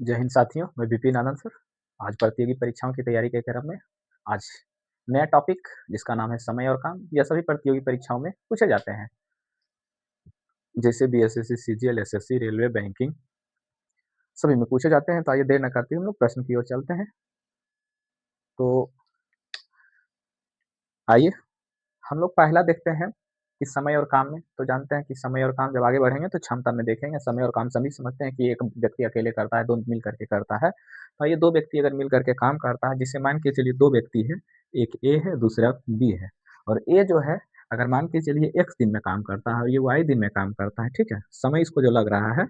जय हिंद साथियों, मैं विपिन आनंद सर। आज प्रतियोगी परीक्षाओं की तैयारी के क्रम में आज नया टॉपिक जिसका नाम है समय और काम। यह सभी प्रतियोगी परीक्षाओं में पूछे जाते हैं, जैसे BSSC, CGL, SSC, railway, banking सभी में पूछे जाते हैं। तो आइए देर न करते हम लोग प्रश्न की ओर चलते हैं। तो आइए हम लोग पहला देखते हैं कि समय और काम में। तो जानते हैं कि समय और काम जब आगे बढ़ेंगे तो क्षमता में देखेंगे। समय और काम सभी समझते हैं कि एक व्यक्ति अकेले करता है, दो मिल करके करता है। तो ये दो व्यक्ति अगर मिल करके काम करता है, जिसे मान के चलिए दो व्यक्ति है, एक ए है दूसरा बी है, और ए जो है अगर मान के चलिए एक्स दिन में काम करता है और ये वाई दिन में काम करता है, ठीक है। समय इसको जो लग रहा है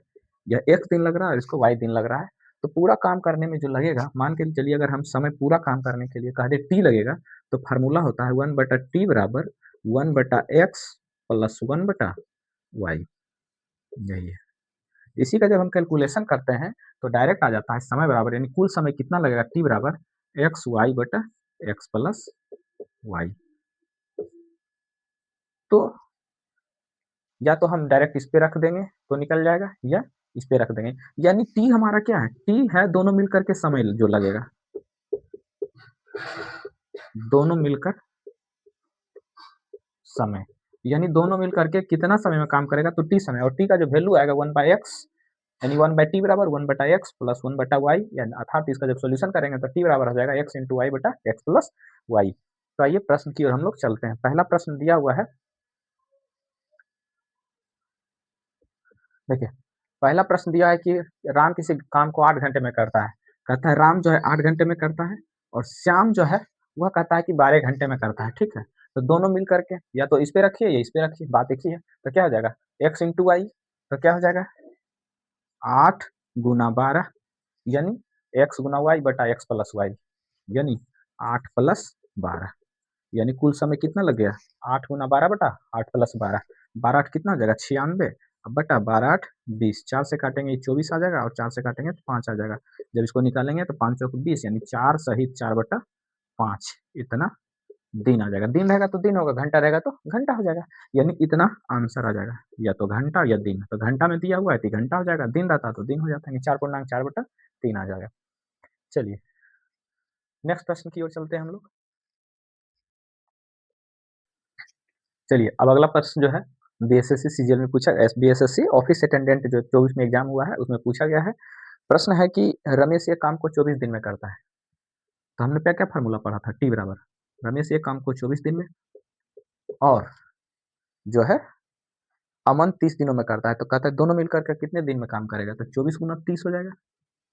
यह एक्स दिन लग रहा है और इसको वाई दिन लग रहा है। तो पूरा काम करने में जो लगेगा, मान के चलिए अगर हम समय पूरा काम करने के लिए कह दे टी लगेगा, तो फार्मूला होता है 1/t बराबर 1/x प्लस 1/y। यही है। इसी का जब हम कैलकुलेशन करते हैं तो डायरेक्ट आ जाता है समय बराबर, यानी कुल समय कितना लगेगा, टी बराबर x/y/x प्लस वाई। तो या तो हम डायरेक्ट इस पे रख देंगे तो निकल जाएगा, या इस पे रख देंगे। यानी टी हमारा क्या है, टी है दोनों मिलकर के समय जो लगेगा, दोनों मिलकर समय, यानी दोनों मिलकर के कितना समय में काम करेगा, तो टी समय। और टी का जो वैल्यू आएगा 1/x, यानी 1/t बराबर 1/x प्लस 1/y, यानी अर्थात इसका जब सॉल्यूशन करेंगे तो टी बराबर हो जाएगा x इंटू वाई बटा एक्स प्लस वाई। तो आइए प्रश्न की ओर हम लोग चलते हैं। पहला प्रश्न दिया हुआ है, देखिए पहला प्रश्न दिया है कि राम किसी काम को 8 घंटे में करता है। कहता है राम जो है 8 घंटे में करता है और श्याम जो है वह कहता है कि 12 घंटे में करता है, ठीक है। तो दोनों मिल करके या तो इस पे रखिए या इस पे रखिए, बात एक ही है। तो क्या हो जाएगा x इंटू वाई, तो क्या हो जाएगा 8 गुना 12, यानी x गुना वाई बटा एक्स प्लस वाई, यानी 8 प्लस 12, यानी कुल समय कितना लग गया 8 गुना 12 बटा 8 प्लस 12, 12 8 कितना हो जाएगा 96, अब बटा 12 8 20, 4 से काटेंगे 24 आ जाएगा और 4 से काटेंगे तो 5 आ जाएगा। जब इसको निकालेंगे तो 5 चौक 20, यानी 4 सहित 4/5, इतना दिन आ जाएगा। दिन रहेगा तो दिन होगा, घंटा रहेगा तो घंटा हो जाएगा, यानी इतना आंसर आ जाएगा, या तो घंटा या दिन। तो घंटा में दिया हुआ है तो घंटा हो जाएगा, दिन रहता तो दिन हो जाता है, 4/4/3 आ जाएगा। चलिए नेक्स्ट प्रश्न की ओर चलते हैं हम लोग। चलिए अब अगला प्रश्न जो है बीएसएससी सीजीएल में पूछा, बीएसएससी ऑफिस अटेंडेंट जो 24 में एग्जाम हुआ है उसमें पूछा गया है। प्रश्न है कि रमेश ये काम को 24 दिन में करता है। तो हमने क्या क्या फार्मूला पढ़ा था, टी बराबर रमेश ये काम को 24 दिन में और जो है अमन 30 दिनों में करता है। तो कहता है दोनों मिलकर के कितने दिन में काम करेगा, तो 24 गुना 30 हो जाएगा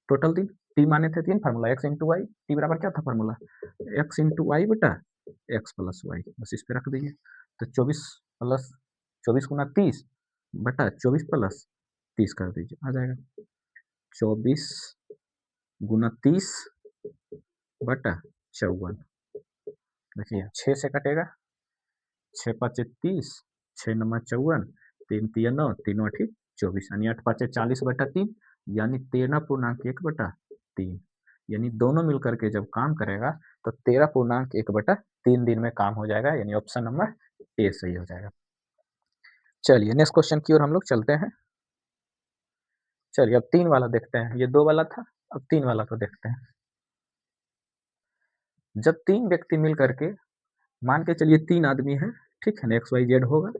टोटल दिन। टी माने थे 3 formula, x into y, T बराबर क्या था फार्मूला एक्स इंटू वाई बटा एक्स प्लस वाई, बस इस पे रख दीजिए। तो 24 गुना 30 बटा 24 प्लस 30 कर दीजिए, आ जाएगा 24 गुना 30 बटा 54। देखिए 6 से कटेगा, 6 5 30, 6 9 54, 3 3 9, 3 8 24, यानी 8 5 40/3, यानी 13.1/3, यानी दोनों मिलकर के जब काम करेगा तो 13.1/3 दिन में काम हो जाएगा, यानी ऑप्शन नंबर ए सही हो जाएगा। चलिए नेक्स्ट क्वेश्चन की ओर हम लोग चलते हैं। चलिए अब 3 वाला देखते हैं, ये 2 वाला था, अब 3 वाला को देखते हैं। जब 3 व्यक्ति मिल करके, मान के चलिए 3 आदमी है, ठीक है ना, एक्स वाई जेड होगा।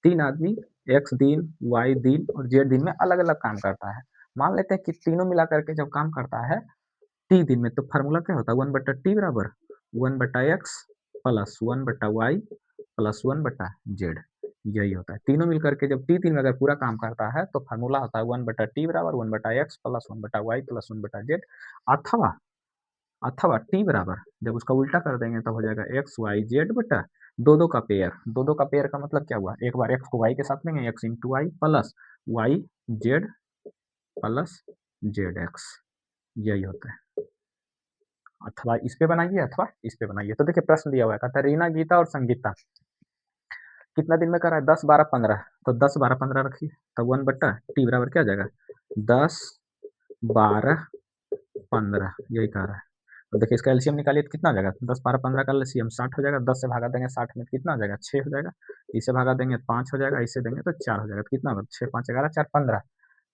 3 आदमी एक्स दिन, वाई दिन और जेड दिन में अलग अलग काम करता है। मान लेते हैं कि तीनों मिला करके जब काम करता है टी दिन में, तो फार्मूला क्या होता है 1/t बराबर 1/x plus 1/y plus 1/z, यही होता है। तीनों मिलकर के जब टी दिन में अगर पूरा काम करता है तो फार्मूला होता है 1/t बराबर 1/x plus 1/y plus 1/z, अथवा अथवा टी बराबर जब उसका उल्टा कर देंगे तब हो जाएगा एक्स वाई जेड बटा दो दो का पेयर। दो दो का पेयर का मतलब क्या हुआ, एक बार एक्स को वाई के साथ लेंगे, x into y plus y z plus z x, यही होता है। अथवा इस पे बनाइए अथवा इस पे बनाइए। तो देखिए प्रश्न दिया हुआ है, कहता है रीना, गीता और संगीता कितना दिन में कर रहा है 10 12 15, तो 10 12 15 रखिए, तो 1/t बराबर क्या आ जाएगा 10 12 15, यही कह रहा है। तो देखिए इसका एलसीएम निकालिए तो कितना हो जाएगा 10 12 15 का एलसीएम 60 हो जाएगा। 10 से भागा देंगे 60 में कितना हो जाएगा 6 हो जाएगा, इसे भागा देंगे 5 हो जाएगा, इसे देंगे तो 4 हो जाएगा। तो कितना होगा 6 5 11 4 15,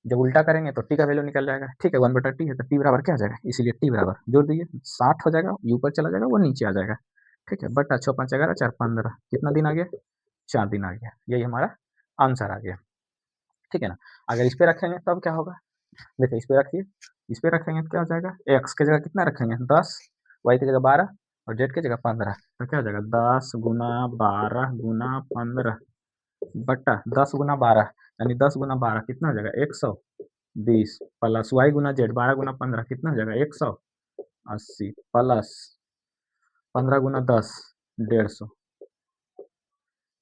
जब उल्टा करेंगे तो टी का वैल्यू निकल जाएगा, ठीक है, 1/t है तो टी बराबर क्या आ जाएगा, इसीलिए टी बराबर जोड़ दीजिए 60 हो जाएगा, ये ऊपर चला जाएगा वो नीचे आ जाएगा, ठीक है, बटा 6 5 11 4 15, कितना दिन आ गया, 4 दिन आ गया, यही हमारा आंसर आ गया, ठीक है ना। अगर इस पे रखेंगे तब क्या होगा, देखिए इस पे रखिए, इस पे रखेंगे तो क्या हो जाएगा, एक्स की जगह कितना रखेंगे 10, वाई की जगह 12 और जेड की जगह 15, तो क्या हो जाएगा 10 गुना 12 गुना 15 बट्टा 10 गुना 12, यानी 10 गुना 12 कितना हो जाएगा 120 प्लस वाई गुना जेड 12 गुना 15 कितना हो जाएगा 180 प्लस 15 गुना 10 150,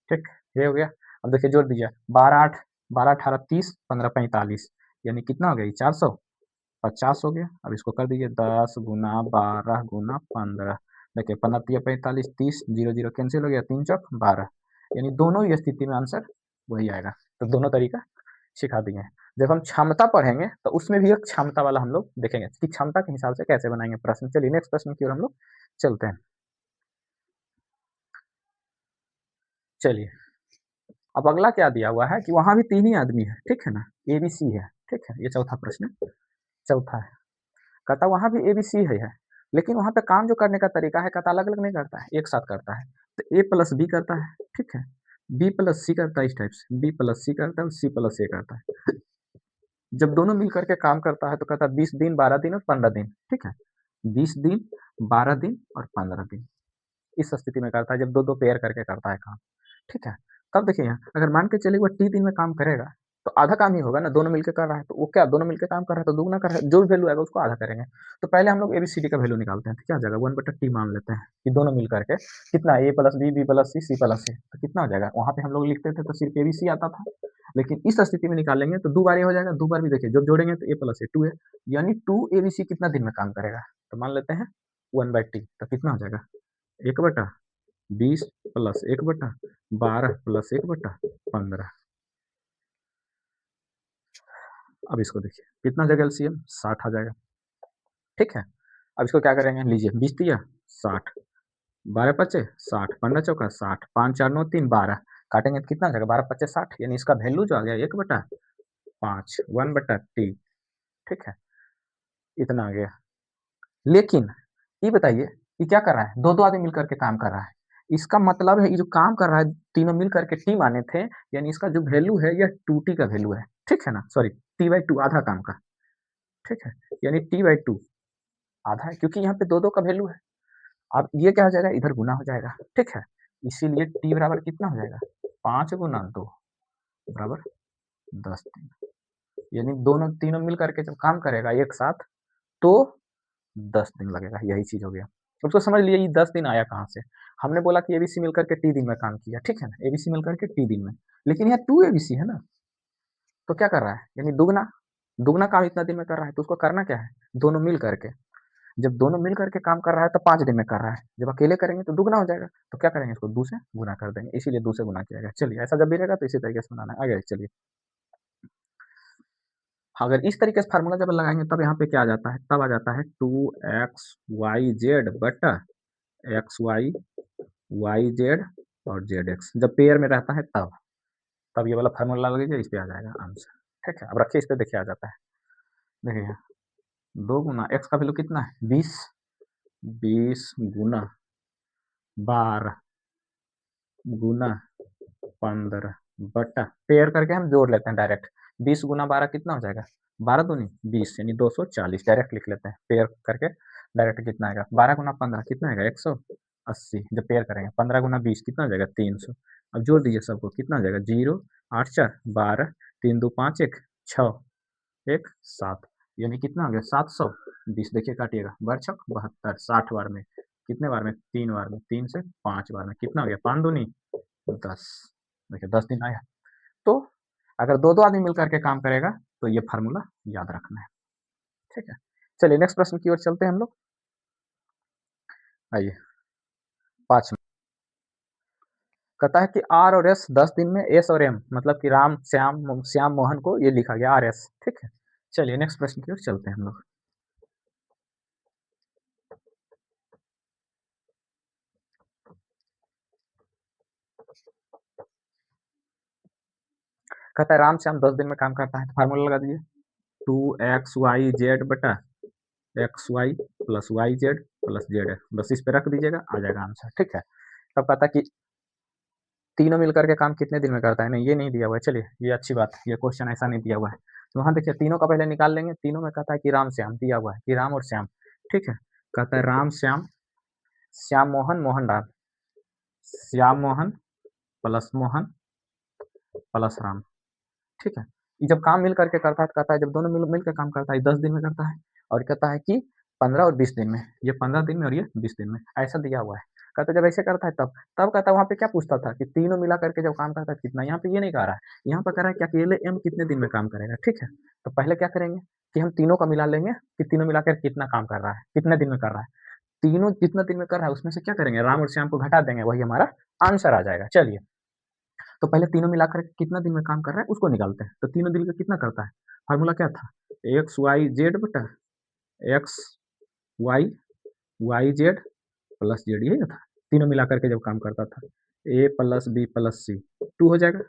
ठीक, ये हो गया। अब देखिए जोड़ दीजिए 12 18 30 15 45, यानी कितना हो गया 450 हो गया। अब इसको कर दीजिए 10 गुना 12 गुना 15, देखिए 15 45 30 जीरो जीरो कैंसिल हो गया, 3 चौक 12, यानी दोनों ही स्थिति में आंसर वही आएगा। तो दोनों तरीका सिखा दिए हैं। जब हम क्षमता पढ़ेंगे तो उसमें भी एक क्षमता वाला हम लोग देखेंगे कि क्षमता के हिसाब से कैसे बनाएंगे प्रश्न। चलिए नेक्स्ट प्रश्न की ओर हम लोग चलते हैं। चलिए अब अगला क्या दिया हुआ है कि वहां भी 3 ही आदमी है, ठीक है ना, ABC है, ठीक है, ये चौथा प्रश्न चौथा है। कहता वहां भी ABC है, लेकिन वहां पे काम जो करने का तरीका है कहता अलग अलग नहीं करता है, एक साथ करता है। तो A प्लस बी करता है, ठीक है, B प्लस सी करता है, इस टाइप से B प्लस सी करता है और C प्लस ए करता है। जब दोनों मिल करके काम करता है तो कहता है 20 दिन 12 दिन और 15 दिन, ठीक है, 20 दिन 12 दिन और 15 दिन इस स्थिति में करता है जब दो दो पेयर करके करता है काम, ठीक है। तब देखिए यहाँ अगर मान के चलिए वो टी दिन में काम करेगा तो आधा काम ही होगा ना, दोनों मिलकर कर रहा है तो वो क्या दोनों मिलकर काम कर रहा है तो दुगना कर रहा है, जो वैल्यू आएगा उसको आधा करेंगे। तो पहले हम लोग एबीसीडी का वैल्यू निकालते हैं, तो क्या हो जाएगा 1/t मान लेते हैं कि दोनों मिल करके कितना ए प्लस बी बी प्लस सी सी प्लस ए, तो कितना हो जाएगा, वहां पे हम लोग लिखते थे तो सिर्फ एबीसी आता था, लेकिन इस स्थिति में निकालेंगे तो दो बार ये हो जाएगा, दो बार भी देखिए जब जोड़ेंगे तो ए प्लस ए 2 है, यानी 2 एबीसी कितना दिन में काम करेगा, तो मान लेते हैं 1/t, तो कितना हो जाएगा 1/20 प्लस 1/12 प्लस 1/15। अब इसको देखिए कितना जगह एलसीएम 60 आ जाएगा, ठीक है। अब इसको क्या करेंगे, लीजिए 20 दिया 60, 12 पचे 60, 15 चौका 60, 5 4 9 3 12, काटेंगे तो कितना आ जाएगा 12 पचे 60, यानी इसका वैल्यू जो आ गया 1/5 1/t, ठीक है, इतना आ गया। लेकिन ये बताइए ये क्या कर रहा है, दो दो आदमी मिलकर के काम कर रहा है, इसका मतलब है ये जो काम कर रहा है तीनों मिल करके टी माने थे, यानी इसका जो वैल्यू है यह 2t का वैल्यू है, ठीक है ना, सॉरी t/2 आधा काम का, ठीक है, यानी t/2 आधा है क्योंकि यहाँ पे दो दो का वैल्यू है। अब ये क्या हो जाएगा इधर गुना हो जाएगा, ठीक है, इसीलिए t बराबर कितना हो जाएगा 5 गुना 2 बराबर 10 दिन, यानी दोनों तीनों मिल करके जब काम करेगा एक साथ तो 10 दिन लगेगा, यही चीज हो गया। अब तो समझ लिए ये 10 दिन आया कहाँ से, हमने बोला कि एबीसी मिलकर के टी दिन में काम किया, ठीक है ना, एबीसी मिलकर के टी दिन में, लेकिन यहाँ 2 एबीसी है ना, तो क्या कर रहा है यानी दुगना दुगना काम इतना दिन में कर रहा है, तो उसको करना क्या है दोनों मिल करके, जब दोनों मिल करके काम कर रहा है तो 5 दिन में कर रहा है, जब अकेले करेंगे तो दुगना हो जाएगा, तो क्या करेंगे इसको 2 से गुना कर देंगे, इसीलिए 2 से गुना किया गया। चलिए ऐसा जब भी रहेगा तो इसी तरीके से बनाना है, आगे चलिए। अगर इस तरीके से फार्मूला जब लगाएंगे तब यहाँ पे क्या आ जाता है, तब आ जाता है 2xyz बटा XY YZ और ZX, जब पेयर में रहता है तब ये वाला फार्मूला लगेगा, इस पे आ जाएगा आंसर, ठीक है। अब रखिए इस पे देखिए आ जाता है, देखिए 2 गुना एक्स का वैल्यू कितना है 20, 20 गुना 12 गुना 15 बटा पेयर करके हम जोड़ लेते हैं डायरेक्ट, 20 गुना 12 कितना हो जाएगा 12 दूनी 20 यानी 240, डायरेक्ट लिख लेते हैं पेयर करके, डायरेक्ट कितना आएगा 12 गुना 15 कितना आएगा 180, जब पेयर करेंगे 15 गुना 20 कितना हो जाएगा 300, अब जोड़ दीजिए सबको कितना हो जाएगा 0 8 4 12 3 2 5 1 6 1 7, यानी कितना हो गया 720, देखिए काटिएगा बार छक 72, 60 बार में कितने बार में 3 बार में, 3 से 5 बार में कितना हो गया 5 दूनी 10, देखिए 10 दिन आया। तो अगर दो दो आदमी मिलकर के काम करेगा तो ये फार्मूला याद रखना है, ठीक है। चलिए नेक्स्ट प्रश्न की ओर चलते हैं हम लोग, आइए 5 में कहता है कि आर और एस 10 दिन में, एस और एम मतलब कि राम श्याम श्याम मोहन को ये लिखा गया आर एस, ठीक है। चलिए नेक्स्ट प्रश्न की ओर चलते हैं हम लोग। कहता है राम श्याम 10 दिन में काम करता है, तो फार्मूला लगा दीजिए 2xyz बटा xy plus yz plus zx, बस इस पे रख दीजिएगा, आ जाएगा आंसर। ठीक है, तब कहता है कि तीनों मिलकर के काम कितने दिन में करता है, नहीं ये नहीं दिया हुआ है, चलिए ये अच्छी बात है, ये क्वेश्चन ऐसा नहीं दिया हुआ है, तो वहाँ देखिए तीनों का पहले निकाल लेंगे। तीनों में कहता है कि राम श्याम दिया हुआ है कि राम और श्याम, ठीक है, कहता है राम श्याम, श्याम मोहन, मोहन राम, श्याम मोहन प्लस मोहन प्लस राम, ठीक है। ये जब काम मिल करके करता है तो कहता है जब दोनों मिलकर काम करता है 10 दिन में करता है, और कहता है कि 15 और 20 दिन में, ये 15 दिन में और ये 20 दिन में, ऐसा दिया हुआ है। कहता है जब ऐसे करता है तब कहता है वहाँ पे क्या पूछता था कि तीनों मिला करके जब काम करता है कितना, यहाँ पे ये नहीं कह रहा है, यहाँ पर कह रहा है कि अकेले एम कितने दिन में काम करेगा। ठीक है, तो पहले क्या करेंगे कि हम तीनों का मिला लेंगे कि तीनों मिलाकर कितना काम कर रहा है, कितने दिन में कर रहा है। तीनों जितना दिन में कर रहा है उसमें से क्या करेंगे, राम और श्याम को घटा देंगे, वही हमारा आंसर आ जाएगा। चलिए, तो पहले तीनों मिलाकर कितना दिन में काम कर रहा है उसको निकालते हैं। तो तीनों दिन का कितना करता है, फार्मूला क्या था, एक्स वाई जेड बटा x y y z plus z, यही ना था। तीनों मिलाकर के जब काम करता था, ए प्लस बी प्लस सी 2 हो जाएगा,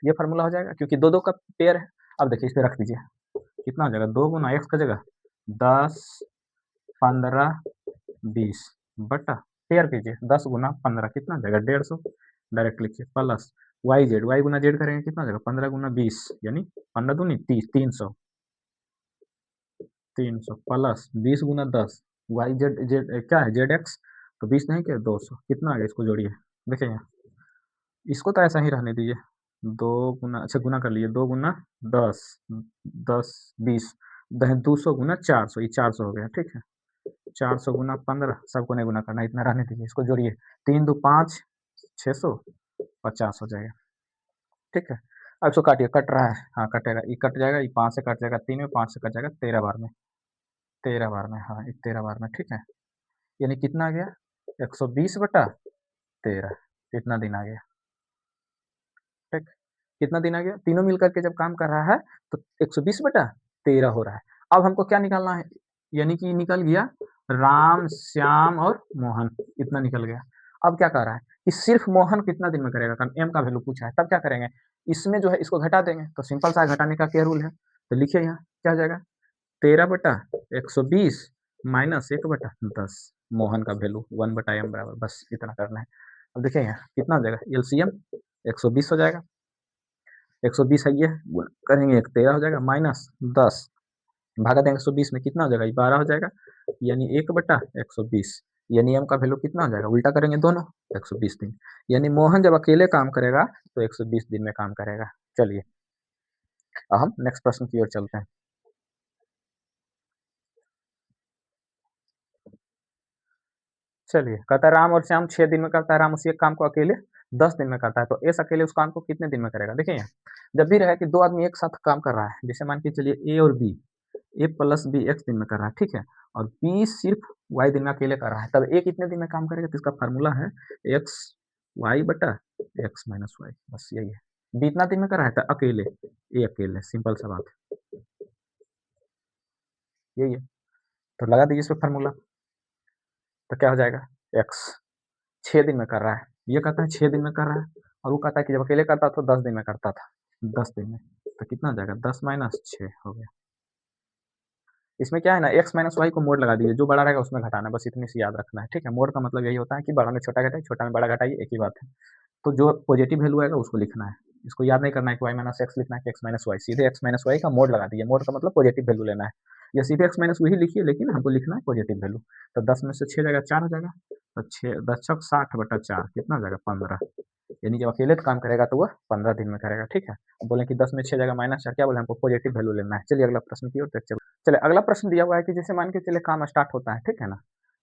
ये फार्मूला हो जाएगा क्योंकि दो दो का पेयर है। अब देखिए इस पे रख दीजिए, कितना हो जाएगा, 2 गुना एक्स का जगह 10 15 20 बटा पेयर कीजिए 10 गुना 15 कितना हो जाएगा 150, डायरेक्ट लिखिए प्लस वाई गुना जेड करेंगे कितना हो जाएगा 15 गुना 20 यानी 15 दूनी 30, 300 प्लस 20 गुना 10 वाई जेड जेड क्या है जेड एक्स, तो 20 नहीं क्या 200, कितना आ गया, इसको जोड़िए, देखिए यहाँ इसको तो ऐसा ही रहने दीजिए, 2 गुना, अच्छा गुना कर लिए, 2 गुना 10 10 20 200 गुना 400, ये 400 हो गया। ठीक है, 400 गुना 15, सबको नहीं गुना करना, इतना रहने दीजिए, इसको जोड़िए, 3 दो 5 600 50 हो जाएगा। ठीक है, अब इसको काटिए, कट रहा है, हाँ कटेगा, ये कट जाएगा, ये 5 से कट जाएगा 3 में, 5 से कट जाएगा 13 बार में, 13 बार में, हाँ 13 बार में। ठीक है, यानी कितना आ गया 120 बटा 13, कितना दिन आ गया, ठीक, कितना दिन आ गया, तीनों मिलकर के जब काम कर रहा है तो 120 बटा 13 हो रहा है। अब हमको क्या निकालना है, यानी कि निकल गया राम श्याम और मोहन, इतना निकल गया। अब क्या कह रहा है कि सिर्फ मोहन कितना दिन में करेगा, कारण एम का वैल्यू पूछा है, तब क्या करेंगे, इसमें जो है इसको घटा देंगे, तो सिंपल सा घटाने का क्या रूल है, तो लिखिए यहाँ क्या हो जाएगा 13 बटा 120 माइनस 1 बटा 10, मोहन का वैल्यू 1 बटा एम बराबर, बस इतना करना है। अब देखिए यहाँ कितना हो जाएगा, एलसीएम 120 हो जाएगा, 120 है ये, करेंगे 13 हो जाएगा माइनस 10, भागा देंगे 120 में, कितना हो जाएगा, 12 हो जाएगा, यानी 1 बटा 120, यानी एम का वैल्यू कितना हो जाएगा, उल्टा करेंगे दोनों, 120 दिन, यानी मोहन जब अकेले काम करेगा तो 120 दिन में काम करेगा। चलिए, अब हम नेक्स्ट प्रश्न की ओर चलते हैं। चलिए, कहता है राम और श्याम 6 दिन में करता है, राम उसी एक काम को अकेले 10 दिन में करता है, तो एस अकेले उस काम को कितने दिन में करेगा। देखिए यहाँ जब भी रहे कि दो आदमी एक साथ काम कर रहा है, जैसे मान के चलिए ए और बी, ए प्लस बी एक्स दिन में कर रहा है, ठीक है, और बी सिर्फ वाई दिन में अकेले कर रहा है, तब ए कितने दिन में काम करेगा, तो इसका फार्मूला है एक्स वाई बटा एक्स माइनस वाई, बस यही है। बी इतना दिन में कर रहा है तो अकेले, ए अकेले, सिंपल सा बात है, यही है, तो लगा दीजिए इस पर फार्मूला, तो क्या हो जाएगा एक्स 6 दिन में कर रहा है, ये कहता है 6 दिन में कर रहा है, और वो कहता है कि जब अकेले करता था तो 10 दिन में करता था, 10 दिन में, तो कितना हो जाएगा 10 माइनस 6 हो गया। इसमें क्या है ना, एक्स माइनस वाई को मोड लगा दीजिए, जो बड़ा रहेगा उसमें घटाना, बस इतनी सी याद रखना है। ठीक है, मोड का मतलब यही होता है कि बड़ा में छोटा घटाइए, छोटा में बड़ा घटाइए, एक ही बात है। तो जो पॉजिटिव वैल्यू आएगा उसको लिखना है, इसको याद नहीं करना है कि वाई माइनस एक्स लिखना है कि एक्स माइनस वाई, सीधे एक्स माइनस वाई का मोड लगा दीजिए, मोड का मतलब पॉजिटिव वैल्यू लेना है, या सीधे एक्स माइनस वही लिखिए, लेकिन हमको लिखना है पॉजिटिव वैल्यू। तो 10 में से 6 जाएगा 4 हो जाएगा, तो 6 10 छक 60 बटा 4 कितना हो जाएगा 15, यानी जब अकेले काम करेगा तो वह 15 दिन में करेगा। ठीक है, अब बोले कि 10 में 6 जाएगा माइनस 4, क्या बोले हमको पॉजिटिव वैल्यू लेना है। चलिए अगला प्रश्न की ओर देखते हैं। चलिए अगला प्रश्न दिया हुआ है कि जैसे मान के चलिए काम स्टार्ट होता है, ठीक है ना,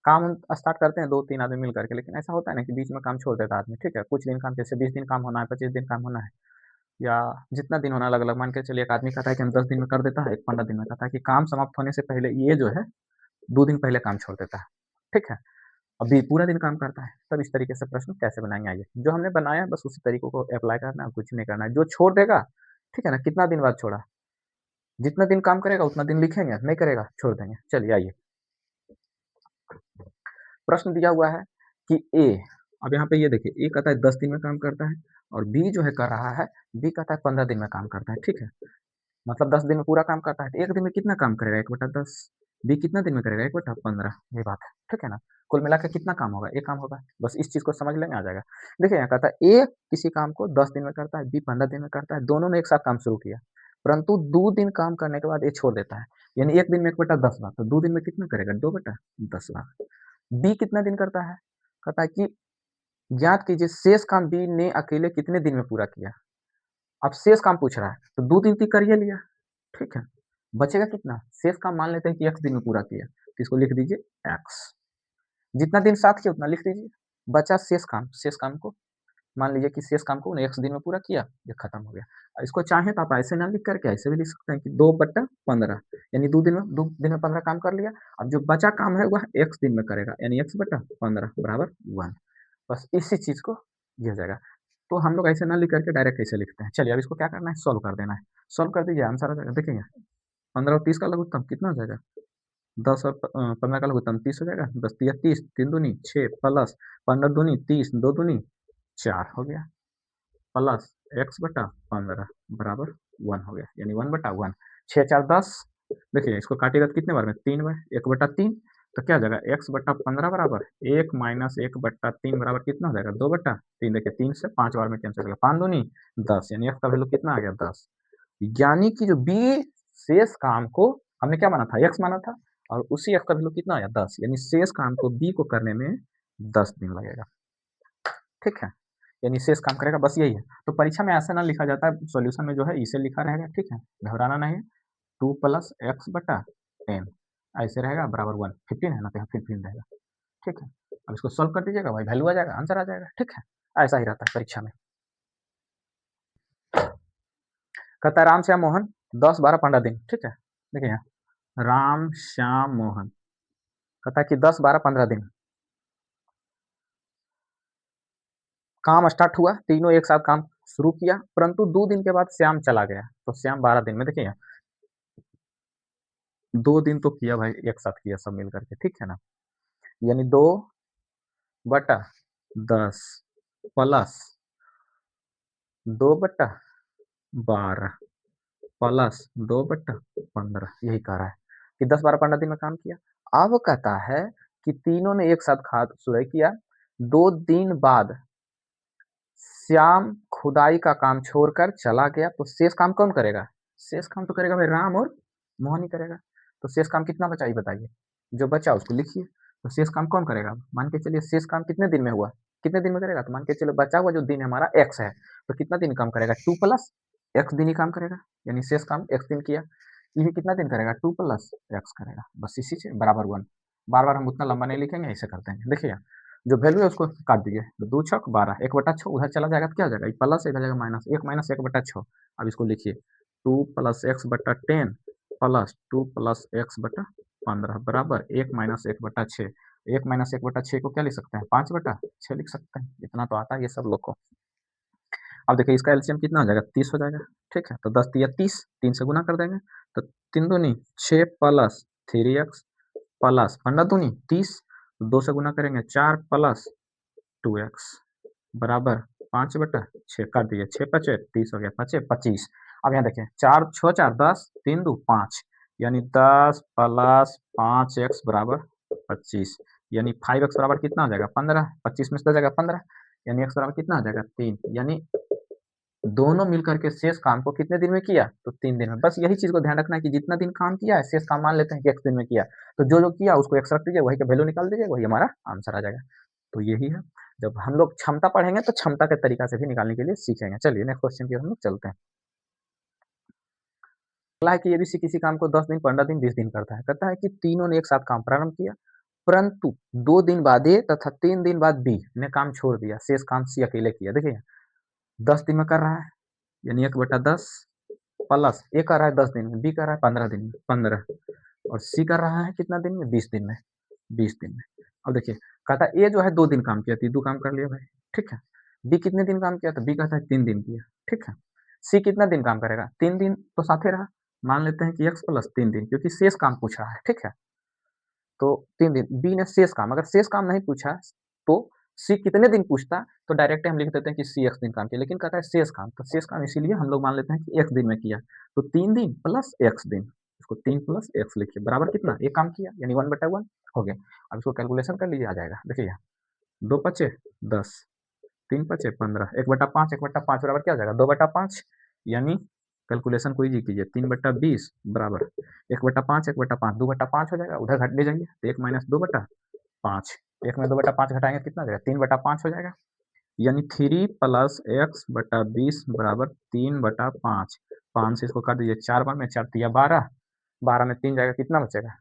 काम हम स्टार्ट करते हैं 2-3 आदमी मिल करके, लेकिन ऐसा होता है ना कि बीच में काम छोड़ देता है आदमी। ठीक है, कुछ दिन काम, जैसे 20 दिन काम होना है, 25 दिन काम होना है, या जितना दिन होना, अलग अलग मान के चलिए, एक आदमी कहता है कि हम 10 दिन में कर देता है, एक 15 दिन में कहता है कि काम समाप्त होने से पहले ये जो है 2 दिन पहले काम छोड़ देता है। ठीक है, अभी पूरा दिन काम करता है, तब इस तरीके से प्रश्न कैसे बनाएंगे, आइए जो हमने बनाया है बस उसी तरीकों को अप्लाई करना है, कुछ नहीं करना है। जो छोड़ देगा, ठीक है ना, कितना दिन बाद छोड़ा, जितना दिन काम करेगा उतना दिन लिखेंगे, नहीं करेगा छोड़ देंगे। चलिए आइए, प्रश्न दिया हुआ है कि ए अब यहाँ पे ये देखिए, ए कहता है 10 दिन में काम करता है और बी जो है कर रहा है, बी कहता है 15 दिन में काम करता है, ठीक है? मतलब 10 दिन में पूरा काम करता है, तो 1 दिन में कितना काम करेगा 1/10, बी कितना दिन में करेगा 1/15, ये बात है, ठीक है ना? कुल मिला के कितना काम होगा? 1 काम होगा, बस इस चीज़ को समझ लेंगे आ जाएगा। देखिए यहाँ कहता है ए किसी काम को 10 दिन में करता है, बी 15 दिन में करता है, दोनों ने एक साथ काम शुरू किया, परंतु 2 दिन काम करने के बाद ये छोड़ देता है, यानी 1 दिन में 1/10 बार, तो 2 दिन में कितना करेगा 2/10 बार। बी कितना दिन करता है? कहता है कि ज्ञात कीजिए शेष काम बी ने अकेले कितने दिन में पूरा किया? अब शेष काम पूछ रहा है, तो 2 दिन तो कर ही लिया, ठीक है? बचेगा कितना? शेष काम मान लेते हैं कि x दिन में पूरा किया, तो इसको लिख दीजिए x। जितना दिन साथ किया उतना लिख दीजिए। बचा शेष काम को मान लीजिए कि शेष काम को उन्हें x दिन में पूरा किया, ये खत्म हो गया। इसको चाहें तो आप ऐसे ना लिख करके ऐसे भी लिख सकते हैं कि 2/15 यानी 2 दिन में 15 काम कर लिया। अब जो बचा काम है वह x दिन में करेगा, यानी x/15 बराबर 1। बस इसी चीज़ को दिया जाएगा। तो हम लोग ऐसे ना लिख करके डायरेक्ट ऐसे लिखते हैं। चलिए अब इसको क्या करना है, सॉल्व कर देना है। सॉल्व कर दीजिए, आंसर आ जाएगा। देखिए 15 और 30 का लघुत्तम कितना हो जाएगा? 10 और 15 का लघुत्तम 30 हो जाएगा। 10 तिया 30, 3 दूनी 6 प्लस 15 दूनी 30, 2 दूनी 4 हो गया, प्लस x/15 बराबर 1 हो गया, यानी 1/1। 6 4 10, देखिए इसको काटिएगा तो कितने बार में? 3 बार, 1/3, तो क्या हो जाएगा x/15 बराबर 1 माइनस 1/3 बराबर कितना हो जाएगा? 2/3। देखिए 3 से 5 बार में कैंसिल हो गया, 5 दूनी 10, यानी x का वैल्यू कितना आ गया? 10। यानी कि जो बी शेष काम को हमने क्या माना था? x माना था, और उसी x का वैल्यू कितना आया? 10, यानी शेष काम को बी को करने में 10 दिन लगेगा, ठीक है? यानी शेष काम करेगा, बस यही है। तो परीक्षा में ऐसा ना लिखा जाता है, सॉल्यूशन में जो है इसे लिखा रहेगा, ठीक है? घबराना नहीं है। 2 प्लस x/10 ऐसे रहेगा बराबर 1। 15 है ना, तो यहाँ 15 रहेगा, ठीक है? अब इसको सॉल्व कर दीजिएगा, वही वैल्यू आ जाएगा, आंसर आ जाएगा, ठीक है? ऐसा ही रहता है परीक्षा में। कहता है राम श्याम मोहन 10 12 15 दिन, ठीक है? देखिए यहाँ राम श्याम मोहन कहता है कि 10 12 15 दिन काम स्टार्ट हुआ, तीनों एक साथ काम शुरू किया, परंतु 2 दिन के बाद श्याम चला गया, तो श्याम 12 दिन में, देखिए यहाँ 2 दिन तो किया भाई, एक साथ किया सब मिल करके, ठीक है ना? यानी 2/10 प्लस 2/12 प्लस 2/15, यही कह रहा है कि 10 12 15 दिन में काम किया। अब कहता है कि तीनों ने एक साथ खाद सुराई किया, 2 दिन बाद श्याम खुदाई का काम छोड़कर चला गया, तो शेष काम कौन करेगा? शेष काम तो करेगा भाई राम और मोहन ही करेगा। तो शेष काम कितना बचा ये बताइए? जो बचा उसको लिखिए। तो शेष काम कौन करेगा? मान के चलिए शेष काम कितने दिन में हुआ? कितने दिन में करेगा? तो मान के चलो बचा हुआ जो दिन हमारा x है, तो कितना दिन काम करेगा? 2 प्लस x दिन ही काम करेगा, यानी शेष काम x दिन किया। ये कितना दिन करेगा? 2 प्लस x करेगा, बस इसी से बराबर 1। बार-बार हम उतना लंबा नहीं लिखेंगे, ऐसे करते हैं। देखिए जो वैल्यू है उसको काट दीजिए, तो 2 छक 12, 1/6 उधर चला जाएगा तो क्या हो जाएगा? प्लस इधर जाएगा माइनस, 1 माइनस 1/6। अब इसको लिखिए 2 plus x/10 plus 2 plus x/15 बराबर 1 माइनस 1/6। 1 माइनस 1/6 को क्या लिख सकते हैं? 5/6 लिख सकते हैं। इतना तो आता है ये सब लोग को। अब देखिए इसका एलसीएम कितना हो जाएगा? 30 हो जाएगा, ठीक है? तो 10 तिया 30, 3 से गुना कर देंगे, तो 3 दूनी 6 प्लस 3x प्लस 15 दूनी 30, 2 से गुना करेंगे 4 प्लस 2x बराबर 5/6, काट दीजिए, 6 पचे 30 हो गया, 5 25। अब यहाँ देखिए 4 6 4 10, 3 2 5, यानी 10 प्लस 5x बराबर 25, यानी 5x बराबर कितना हो जाएगा? 15। 25 में से जाएगा 15, यानी x बराबर कितना आ जाएगा? 3। यानी दोनों मिलकर के शेष काम को कितने दिन में किया? तो 3 दिन में। बस यही चीज़ को ध्यान रखना है कि जितना दिन काम किया है, शेष काम मान लेते हैं कि x दिन में किया। तो जो किया उसको x रख दीजिए, वही का वैल्यू निकाल दीजिए, वही हमारा आंसर आ जाएगा। तो यही है, जब हम लोग क्षमता पढ़ेंगे तो क्षमता के तरीका से भी निकालने के लिए सीखेंगे। चलिए नेक्स्ट क्वेश्चन की ओर हम लोग चलते हैं। अगला है कि यदि किसी काम को 10 दिन, 15 दिन, 20 दिन करता है। कहता है कि तीनों ने एक साथ काम प्रारंभ किया, परंतु 2 दिन बाद ए तथा 3 दिन बाद बी ने काम छोड़ दिया, शेष काम सी अकेले किया। देखिए 10 दिन में कर रहा है, यानी 1/10 प्लस ए कर रहा है 10 दिन में, बी कर रहा है 15 दिन में, 15, और सी कर रहा है कितना दिन में? 20 दिन में, 20 दिन में। अब देखिए कहता है ए जो है 2 दिन काम किया, तो 2 काम कर लिया भाई, ठीक है? बी कितने दिन काम किया? तो बी कहता है 3 दिन किया, ठीक है? सी कितना दिन काम करेगा? 3 दिन तो साथे रहा, मान लेते हैं कि x प्लस 3 दिन, क्योंकि शेष काम पूछ रहा है, ठीक है? तो 3 दिन, बी ने शेष काम, अगर शेष काम नहीं पूछा तो सी कितने दिन पूछता तो डायरेक्ट हम लिख देते हैं कि सी एक्स दिन काम किया, लेकिन कहता है शेष काम, तो शेष काम इसीलिए हम लोग मान लेते हैं कि एक्स दिन में किया, तो 3 दिन प्लस एक्स दिन, इसको 3 प्लस एक्स लिखिए बराबर कितना, एक काम किया यानी 1/1 हो गया। अब इसको कैलकुलेशन कर लीजिए, आ जाएगा, देखिए 2 पचे 10, 3 पचे 15, 1/5, 1/5 बराबर क्या हो जाएगा 2/5, यानी कैलकुलेशन कोई जी कीजिए 3/20 बराबर 1/5, 1/5 2/5 हो जाएगा, उधर घट ले जाइए तो 1 माइनस 2/5, 1 में 2/5 घटाएंगे कितना हो जाएगा 3/5 हो जाएगा, यानी 3 प्लस एक्स बटा 20 बराबर 3/5, 5 से इसको कर दीजिए 4 बार में, 4 तिया 12, 12 में 3 जाएगा कितना बचेगा,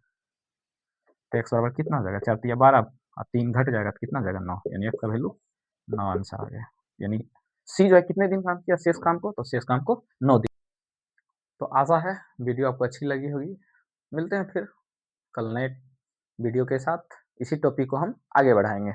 तो एक्स बराबर कितना हो जाएगा 4 तिया 12 और 3 घट जाएगा तो कितना हो जाएगा 9, यानी एक्स का वैल्यू 9 आंसर आ गया। यानी सी जो है कितने दिन काम किया शेष काम को, तो शेष काम को 9 दिन। तो आशा है वीडियो आपको अच्छी लगी होगी, मिलते हैं फिर कल नए वीडियो के साथ, इसी टॉपिक को हम आगे बढ़ाएंगे।